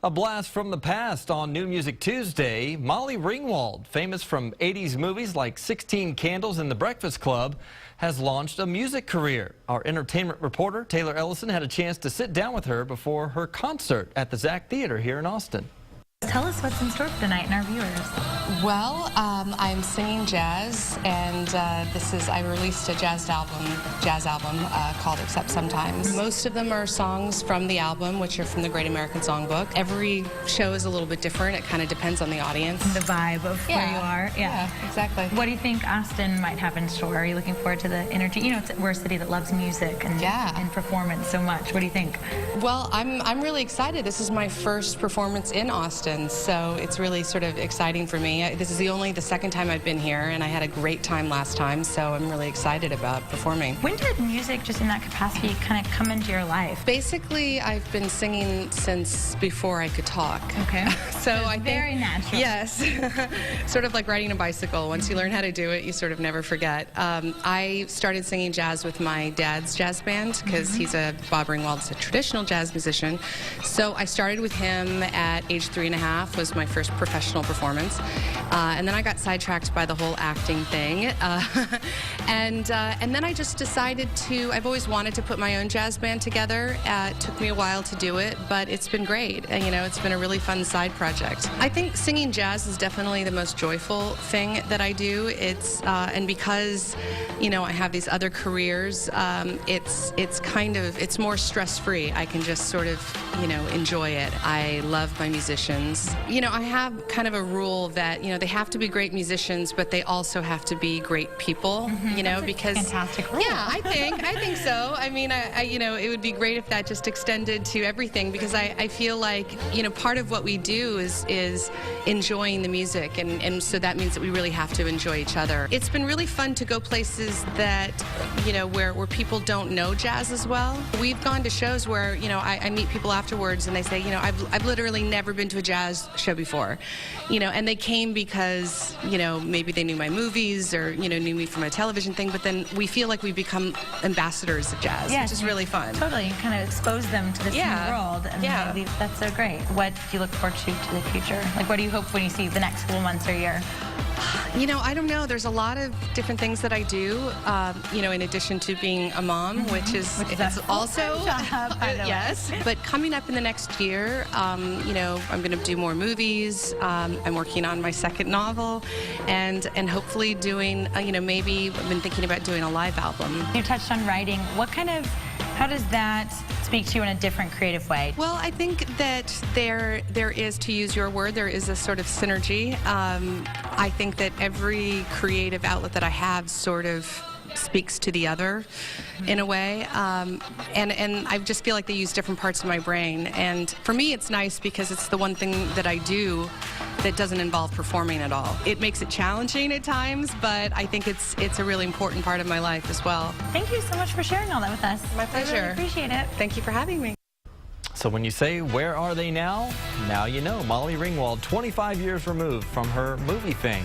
A blast from the past on New Music Tuesday. Molly Ringwald, famous from 80s movies like 16 Candles and The Breakfast Club, has launched a music career. Our entertainment reporter, Taylor Ellision, had a chance to sit down with her before her concert at the Zach Theater here in Austin. Tell us what's in store for tonight and our viewers. Well, I'm singing jazz, and I released a jazz album called Except Sometimes. Most of them are songs from the album, which are from the Great American Songbook. Every show is a little bit different. It kind of depends on the audience. The vibe of where you are. Yeah, exactly. What do you think Austin might have in store? Are you looking forward to the energy? You know, we're a city that loves music and performance so much. What do you think? Well, I'm really excited. This is my first performance in Austin, so it's really sort of exciting for me. This is the second time I've been here, and I had a great time last time, so I'm really excited about performing. When did music, just in that capacity, kind of come into your life? Basically, I've been singing since before I could talk. Okay. So I think, very natural. Yes. Sort of like riding a bicycle. Once you learn how to do it, you sort of never forget. I started singing jazz with my dad's jazz band because he's Bob Ringwald's a traditional jazz musician. So I started with him at age 3.5, was my first professional performance. And then I got sidetracked by the whole acting thing. And then I just decided I've always wanted to put my own jazz band together. It took me a while to do it, but it's been great. And, you know, it's been a really fun side project. I think singing jazz is definitely the most joyful thing that I do. And because, you know, I have these other careers, it's more stress-free. I can just sort of, you know, enjoy it. I love my musicians. You know, I have kind of a rule that, you know, they have to be great musicians, but they also have to be great people, you know, because fantastic rule. Yeah, I think so. I mean, you know, it would be great if that just extended to everything, because I feel like, you know, part of what we do is enjoying the music, and so that means that we really have to enjoy each other. It's been really fun to go places that, you know, where people don't know jazz as well. We've gone to shows where, you know, I meet people afterwards and they say, you know, I've literally never been to a jazz show before, you know, and they came because, you know, maybe they knew my movies or, you know, knew me from a television thing, but then we feel like we become ambassadors of jazz, which is really fun. Totally, you kind of expose them to this new world, and that's so great. What do you look forward to the future? Like, what do you hope when you see the next couple months or year? You know, I don't know. There's a lot of different things that I do, you know, in addition to being a mom, which is also, yes. But coming up in the next year, you know, I'm going to do more movies. I'm working on my second novel, and hopefully doing, you know, maybe I've been thinking about doing a live album. You touched on writing. How does that speak to you in a different creative way? Well, I think that there is, to use your word, there is a sort of synergy. I think that every creative outlet that I have sort of speaks to the other in a way, and I just feel like they use different parts of my brain, and for me it's nice because it's the one thing that I do that doesn't involve performing at all. It makes it challenging at times, but I think it's a really important part of my life as well. Thank you so much for sharing all that with us. My pleasure. I really appreciate it. Thank you for having me. So when you say, where are they now? Now you know. Molly Ringwald, 25 years removed from her movie fame.